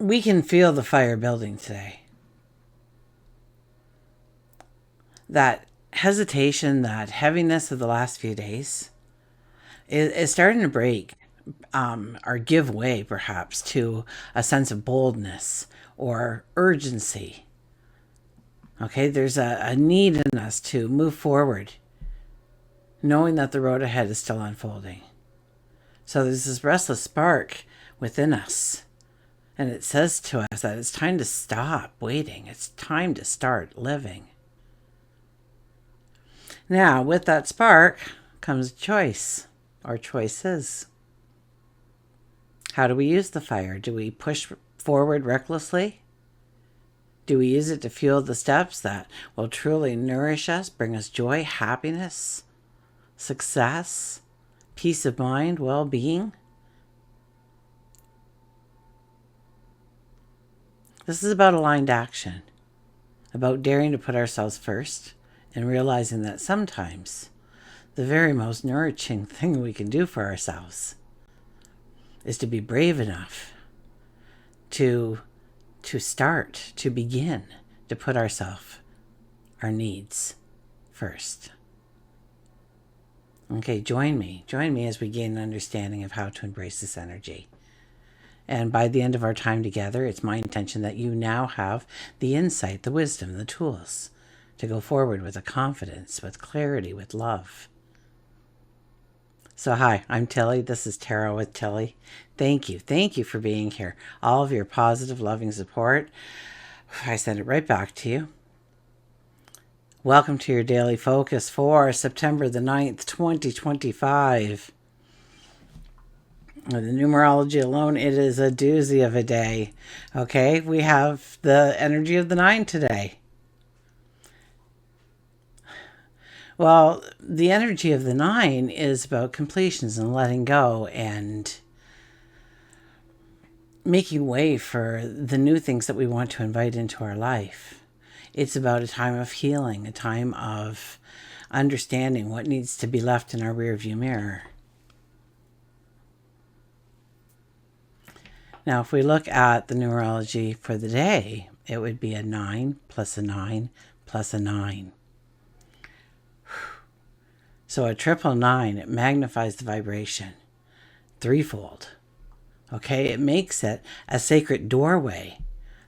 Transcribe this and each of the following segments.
we can feel the fire building today. That hesitation, that heaviness of the last few days is starting to break, or give way perhaps to a sense of boldness or urgency. Okay, there's a need in us to move forward, knowing that the road ahead is still unfolding. So there's this restless spark within us. And it says to us that it's time to stop waiting. It's time to start living. Now, with that spark comes choice, or choices. How do we use the fire? Do we push forward recklessly? Do we use it to fuel the steps that will truly nourish us, bring us joy, happiness, success, peace of mind, well-being? This is about aligned action, about daring to put ourselves first and realizing that sometimes the very most nourishing thing we can do for ourselves is to be brave enough to start, to begin, to put ourselves, our needs first. Okay, join me as we gain an understanding of how to embrace this energy. And by the end of our time together, it's my intention that you now have the insight, the wisdom, the tools to go forward with a confidence, with clarity, with love. So hi, I'm Tilly. This is Tarot with Tilly. Thank you. Thank you for being here. All of your positive, loving support, I send it right back to you. Welcome to your daily focus for September the 9th, 2025. The numerology alone, it is a doozy of a day. Okay, we have the energy of the 9 today. Well, the energy of the 9 is about completions and letting go and making way for the new things that we want to invite into our life. It's about a time of healing, a time of understanding what needs to be left in our rearview mirror. Now, if we look at the numerology for the day, it would be a 9 plus a 9 plus a 9. So a triple 9, it magnifies the vibration threefold. Okay, it makes it a sacred doorway,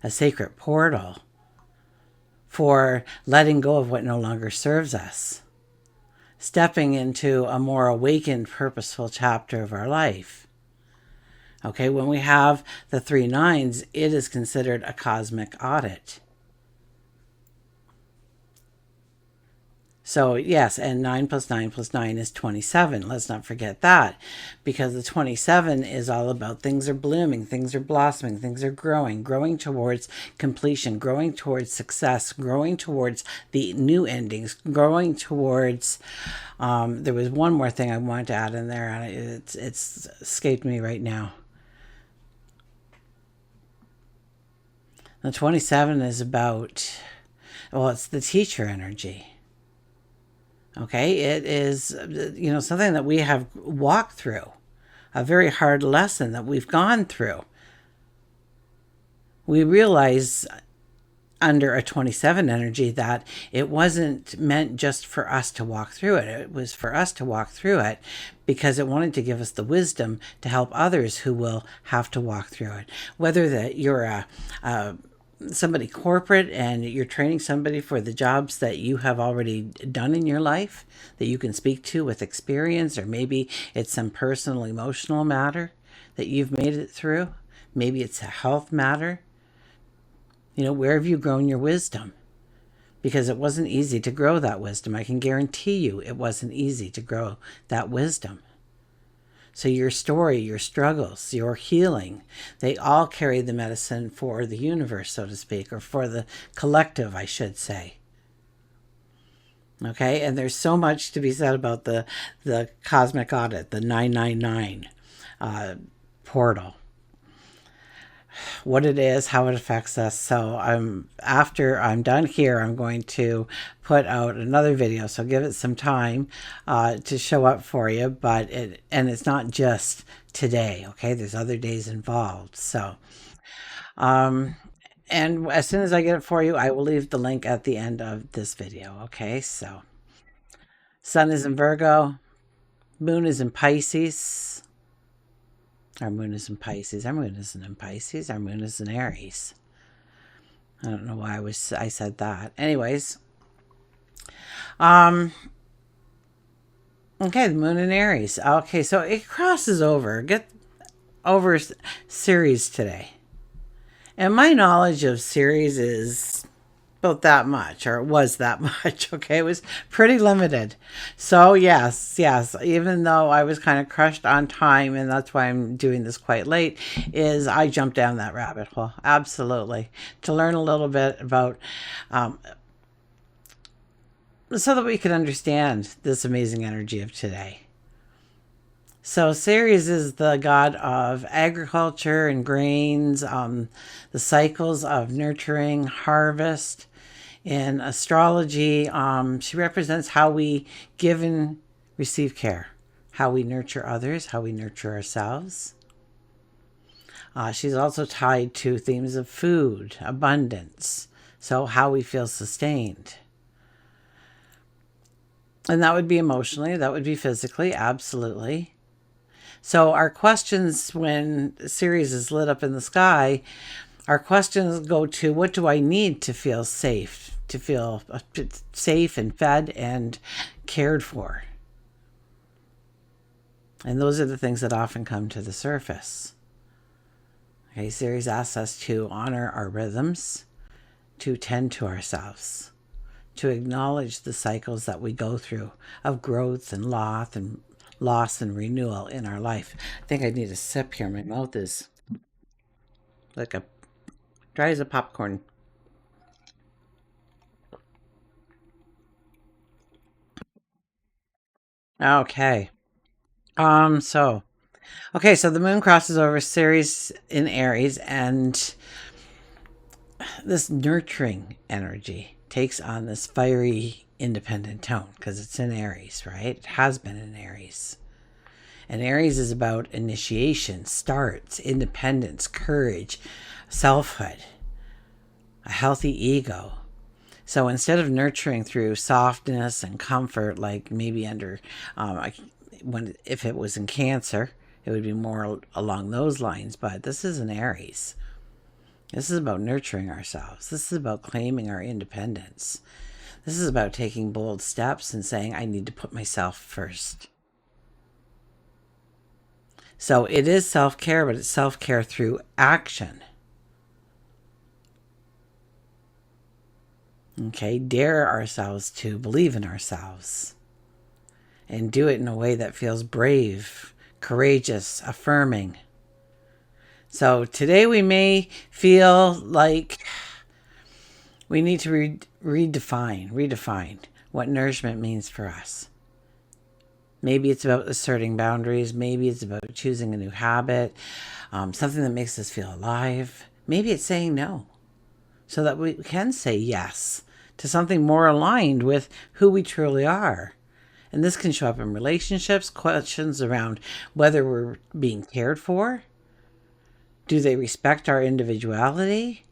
a sacred portal for letting go of what no longer serves us, stepping into a more awakened, purposeful chapter of our life. Okay, when we have the 3 9s, it is considered a cosmic audit. So yes, and 9 plus 9 plus 9 is 27. Let's not forget that, because the 27 is all about things are blooming, things are blossoming, things are growing towards completion, growing towards success, growing towards the new endings, growing towards, there was one more thing I wanted to add in there, and it's escaped me right now. The 27 is about, well, it's the teacher energy. Okay, it is, something that we have walked through, a very hard lesson that we've gone through. We realize under a 27 energy that it wasn't meant just for us to walk through it. It was for us to walk through it because it wanted to give us the wisdom to help others who will have to walk through it. Whether that you're somebody corporate and you're training somebody for the jobs that you have already done in your life that you can speak to with experience, or maybe it's some personal emotional matter that you've made it through. Maybe it's a health matter. Where have you grown your wisdom? Because it wasn't easy to grow that wisdom. I can guarantee you it wasn't easy to grow that wisdom. So your story, your struggles, your healing, they all carry the medicine for the universe, so to speak, or for the collective, I should say. Okay, and there's so much to be said about the cosmic audit, the 999 portal. What it is, how it affects us. So after I'm done here, I'm going to put out another video. So give it some time to show up for you. But it's not just today. Okay, there's other days involved. So Um, and as soon as I get it for you, I will leave the link at the end of this video. Okay, so Sun is in Virgo, Moon is in Pisces. Our Moon is in Pisces. Our Moon isn't in Pisces. Our Moon is in Aries. I don't know why I said that. Anyways, um, okay, the Moon in Aries. Okay, so it crosses over. Get over Ceres today. And my knowledge of Ceres is about that much, or it was that much. Okay, it was pretty limited. So yes, even though I was kind of crushed on time, and that's why I'm doing this quite late, is I jumped down that rabbit hole. Absolutely, to learn a little bit about, um, so that we could understand this amazing energy of today. So Ceres is the god of agriculture and grains, the cycles of nurturing, harvest. In astrology, she represents how we give and receive care, how we nurture others, how we nurture ourselves. She's also tied to themes of food, abundance, so how we feel sustained. And that would be emotionally, that would be physically, absolutely. So our questions when Ceres is lit up in the sky, our questions go to, what do I need to feel safe, safe and fed and cared for? And those are the things that often come to the surface. Okay, Ceres asks us to honor our rhythms, to tend to ourselves, to acknowledge the cycles that we go through of growth and loss and renewal in our life. I think I need a sip here. My mouth is like a dry as a popcorn. Okay. So okay, so the moon crosses over Ceres in Aries, and this nurturing energy takes on this fiery, independent tone because it's in Aries, right? It has been in Aries. And Aries is about initiation, starts, independence, courage, selfhood, a healthy ego. So instead of nurturing through softness and comfort, like maybe under, if it was in Cancer, it would be more along those lines. But this is an Aries. This is about nurturing ourselves. This is about claiming our independence. This is about taking bold steps and saying, I need to put myself first. So it is self-care, but it's self-care through action. Okay, dare ourselves to believe in ourselves and do it in a way that feels brave, courageous, affirming. So today we may feel like we need to redefine what nourishment means for us. Maybe it's about asserting boundaries. Maybe it's about choosing a new habit, something that makes us feel alive. Maybe it's saying no so that we can say yes to something more aligned with who we truly are. And this can show up in relationships, questions around whether we're being cared for. Do they respect our individuality?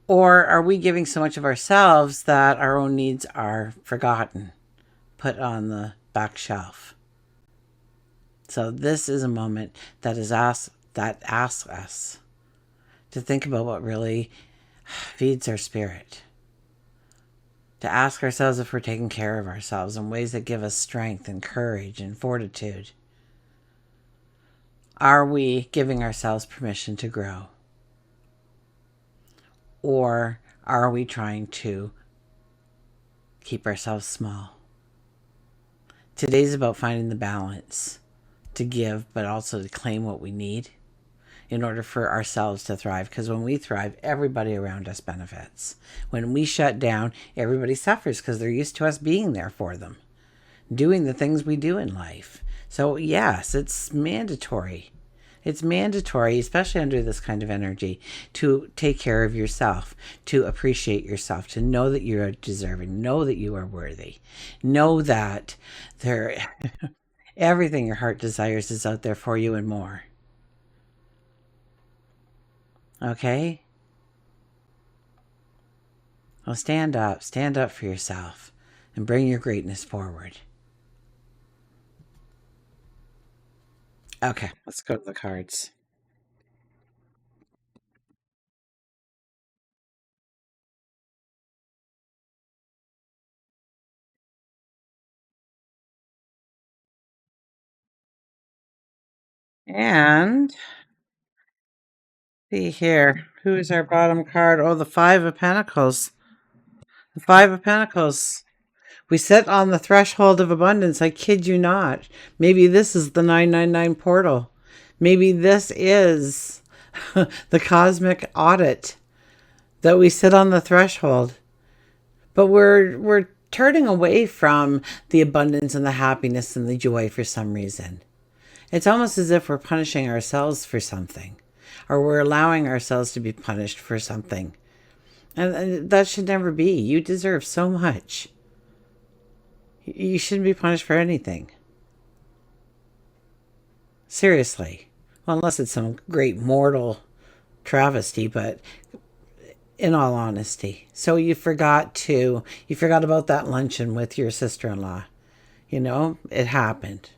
Or are we giving so much of ourselves that our own needs are forgotten, put on the back shelf? So this is a moment that asks us to think about what really feeds our spirit. To ask ourselves if we're taking care of ourselves in ways that give us strength and courage and fortitude. Are we giving ourselves permission to grow? Or are we trying to keep ourselves small? Today's about finding the balance to give, but also to claim what we need in order for ourselves to thrive. Because when we thrive, everybody around us benefits. When we shut down, everybody suffers because they're used to us being there for them, doing the things we do in life. So yes, it's mandatory. It's mandatory, especially under this kind of energy, to take care of yourself, to appreciate yourself, to know that you are deserving, know that you are worthy, know that everything your heart desires is out there for you and more. Okay? Well, stand up. Stand up for yourself and bring your greatness forward. Okay, let's go to the cards. And see here. Who is our bottom card? Oh, the Five of Pentacles. The Five of Pentacles. We sit on the threshold of abundance. I kid you not. Maybe this is the 999 portal. Maybe this is the cosmic audit that we sit on the threshold. But we're turning away from the abundance and the happiness and the joy for some reason. It's almost as if we're punishing ourselves for something, or we're allowing ourselves to be punished for something. And that should never be. You deserve so much. You shouldn't be punished for anything. Seriously. Well, unless it's some great mortal travesty, but in all honesty. So you forgot about that luncheon with your sister-in-law. You know, it happened.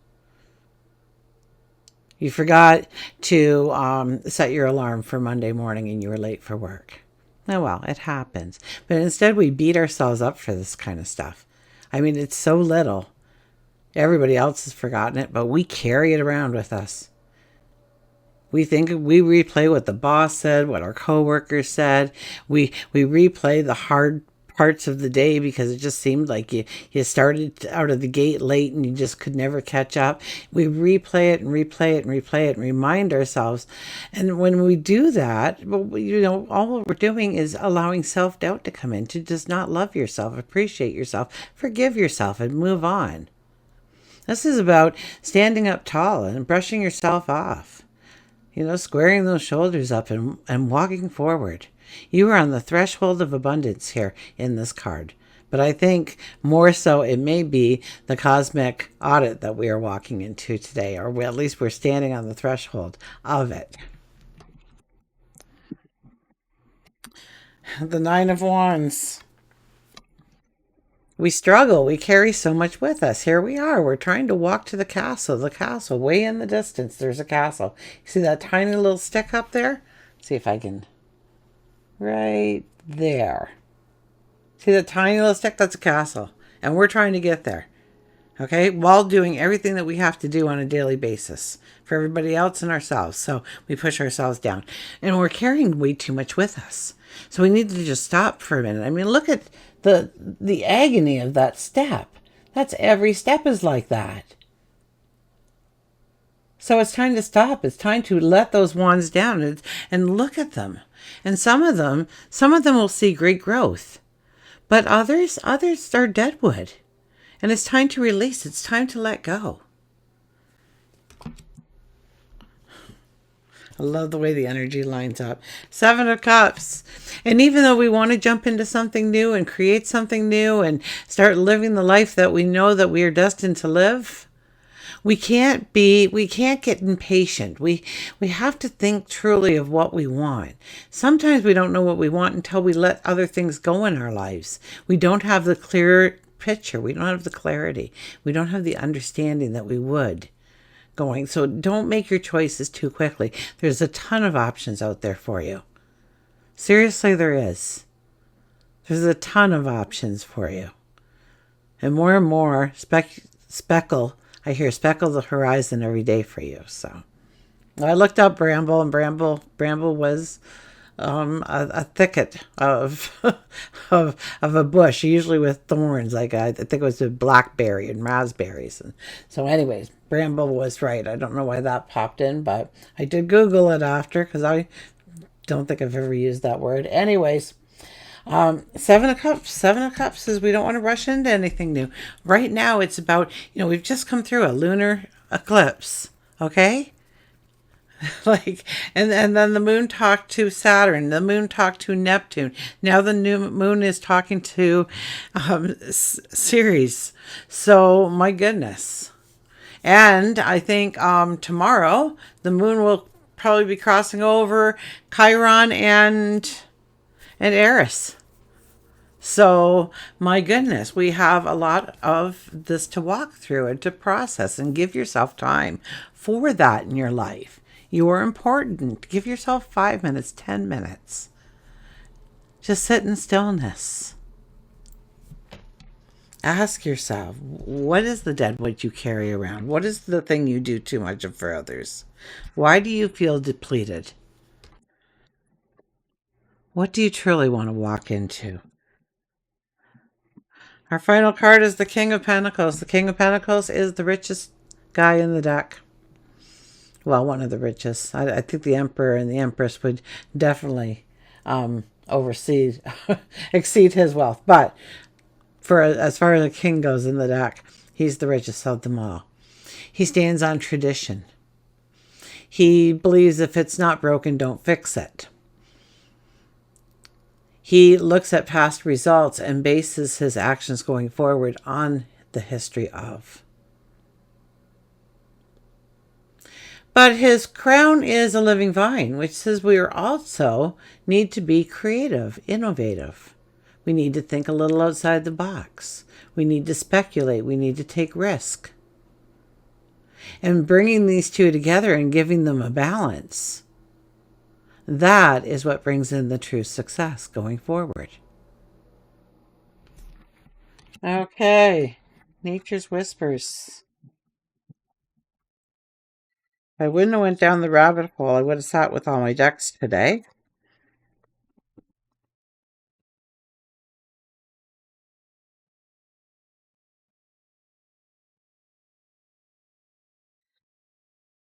You forgot to set your alarm for Monday morning and you were late for work. Oh well, it happens. But instead we beat ourselves up for this kind of stuff. I mean, it's so little. Everybody else has forgotten it, but we carry it around with us. We think we replay what the boss said, what our coworkers said. We replay the hard parts of the day because it just seemed like you started out of the gate late and you just could never catch up. We replay it and replay it and replay it and remind ourselves. And when we do that, you know, all we're doing is allowing self-doubt to come in, to just not love yourself, appreciate yourself, forgive yourself, and move on. This is about standing up tall and brushing yourself off. You know, squaring those shoulders up and walking forward. You are on the threshold of abundance here in this card. But I think more so it may be the cosmic audit that we are walking into today, or at least we're standing on the threshold of it. The Nine of Wands. We struggle. We carry so much with us. Here we are. We're trying to walk to the castle. The castle, way in the distance, there's a castle. You see that tiny little stick up there? See if I can. Right there. See that tiny little stick? That's a castle. And we're trying to get there. Okay? While doing everything that we have to do on a daily basis for everybody else and ourselves. So we push ourselves down. And we're carrying way too much with us. So we need to just stop for a minute. I mean, look at the agony of that step. That's every step is like that. So it's time to stop. It's time to let those wands down and look at them. And some of them will see great growth. But others are deadwood. And it's time to release. It's time to let go. I love the way the energy lines up. Seven of Cups. And even though we want to jump into something new and create something new and start living the life that we know that we are destined to live, we can't get impatient. We have to think truly of what we want. Sometimes we don't know what we want until we let other things go in our lives. We don't have the clear picture. We don't have the clarity. We don't have the understanding that we would going. So don't make your choices too quickly. There's a ton of options out there for you. Seriously, there is. There's a ton of options for you. And more, speckle. I hear speckle the horizon every day for you. So I looked up bramble, and bramble was a thicket of of a bush, usually with thorns. Like I think it was a blackberry and raspberries. And so, anyways, bramble was right. I don't know why that popped in, but I did Google it after because I don't think I've ever used that word. Anyways. Seven of Cups. Seven of Cups is we don't want to rush into anything new. Right now, it's about, we've just come through a lunar eclipse. Okay? Like, and then the moon talked to Saturn. The moon talked to Neptune. Now the new moon is talking to Ceres. So, my goodness. And I think tomorrow the moon will probably be crossing over Chiron and Aries. So, my goodness, we have a lot of this to walk through and to process, and give yourself time for that in your life. You are important. Give yourself 5 minutes, 10 minutes. Just sit in stillness. Ask yourself, what is the dead weight you carry around? What is the thing you do too much of for others? Why do you feel depleted? What do you truly want to walk into? Our final card is the King of Pentacles. The King of Pentacles is the richest guy in the deck. Well, one of the richest. I think the Emperor and the Empress would definitely exceed his wealth. But as far as the king goes in the deck, he's the richest of them all. He stands on tradition. He believes if it's not broken, don't fix it. He looks at past results and bases his actions going forward on the history of. But his crown is a living vine, which says we also need to be creative, innovative. We need to think a little outside the box. We need to speculate. We need to take risk. And bringing these two together and giving them a balance, that is what brings in the true success going forward. Okay, Nature's Whispers. If I wouldn't have went down the rabbit hole, I would have sat with all my decks today.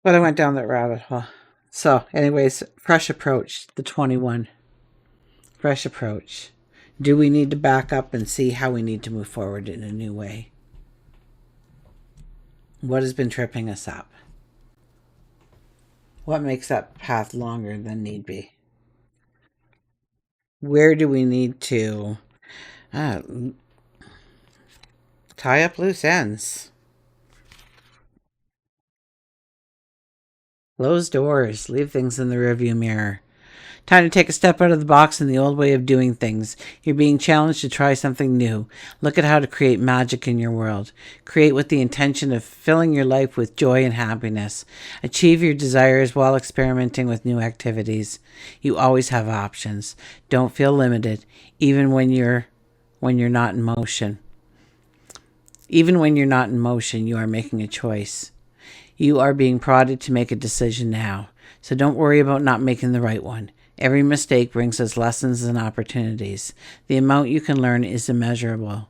But I went down that rabbit hole. So, anyways, fresh approach, the 21. Fresh approach. Do we need to back up and see how we need to move forward in a new way? What has been tripping us up? What makes that path longer than need be? Where do we need to tie up loose ends? Close doors. Leave things in the rearview mirror. Time to take a step out of the box in the old way of doing things. You're being challenged to try something new. Look at how to create magic in your world. Create with the intention of filling your life with joy and happiness. Achieve your desires while experimenting with new activities. You always have options. Don't feel limited, even when you're not in motion. Even when you're not in motion, you are making a choice. You are being prodded to make a decision now. So don't worry about not making the right one. Every mistake brings us lessons and opportunities. The amount you can learn is immeasurable.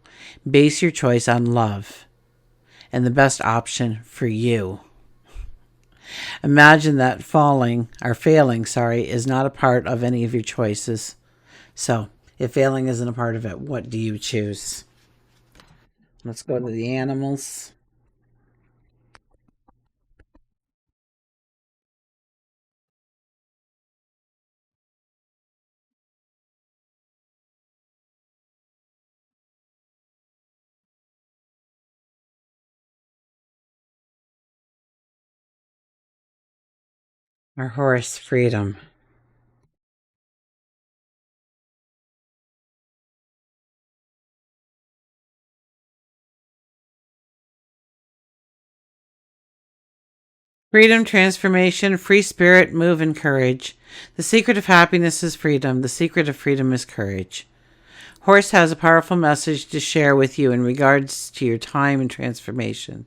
Base your choice on love and the best option for you. Imagine that failing is not a part of any of your choices. So, if failing isn't a part of it, what do you choose? Let's go to the animals. Our horse, Freedom. Freedom, transformation, free spirit, move, and courage. The secret of happiness is freedom. The secret of freedom is courage. Horse has a powerful message to share with you in regards to your time and transformation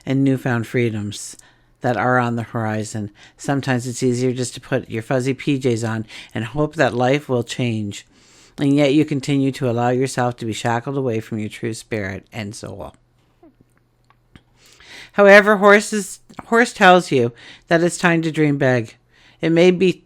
and newfound freedoms that are on the horizon. Sometimes it's easier just to put your fuzzy PJs on and hope that life will change. And yet you continue to allow yourself to be shackled away from your true spirit and soul. However, Horse tells you that it's time to dream big. It may be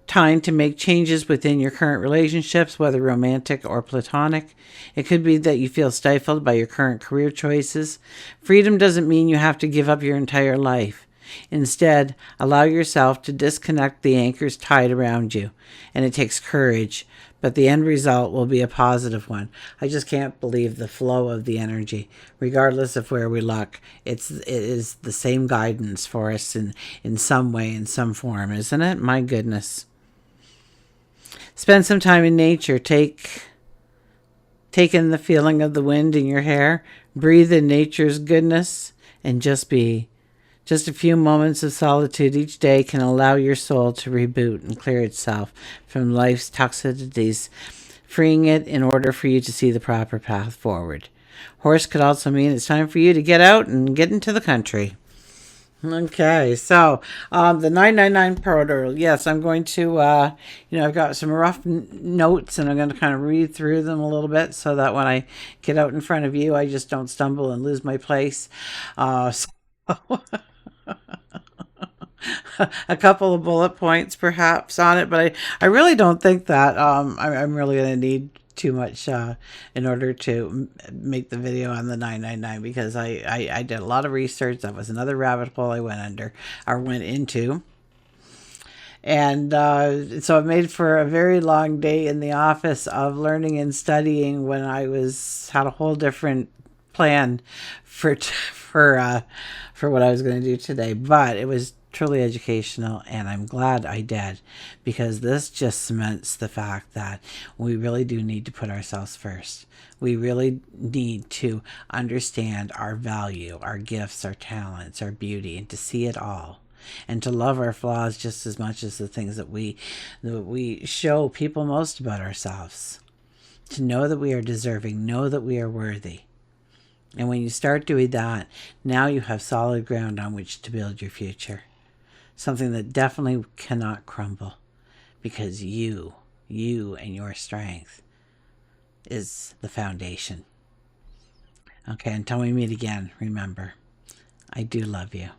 time to make changes within your current relationships, whether romantic or platonic. It could be that you feel stifled by your current career choices. Freedom doesn't mean you have to give up your entire life. Instead, allow yourself to disconnect the anchors tied around you. And it takes courage, but the end result will be a positive one. I just can't believe the flow of the energy, regardless of where we look. It is the same guidance for us in some way, in some form, isn't it? My goodness. Spend some time in nature. Take in the feeling of the wind in your hair. Breathe in nature's goodness and just be. Just a few moments of solitude each day can allow your soul to reboot and clear itself from life's toxicities, freeing it in order for you to see the proper path forward. Horse could also mean it's time for you to get out and get into the country. Okay, so the 999 portal. Yes, I'm going to, I've got some rough notes and I'm going to kind of read through them a little bit so that when I get out in front of you, I just don't stumble and lose my place. So a couple of bullet points perhaps on it, but I really don't think that I'm really going to need too much in order to make the video on the 999, because I did a lot of research. That was another rabbit hole I went into. And so it made for a very long day in the office of learning and studying when I had a whole different plan for what I was going to do today. But it was truly educational, and I'm glad I did, because this just cements the fact that we really do need to put ourselves first. We really need to understand our value, our gifts, our talents, our beauty, and to see it all, and to love our flaws just as much as the things that we show people most about ourselves. To know that we are deserving, know that we are worthy. And when you start doing that, now you have solid ground on which to build your future. Something that definitely cannot crumble, because you and your strength is the foundation. Okay, until we meet again, remember, I do love you.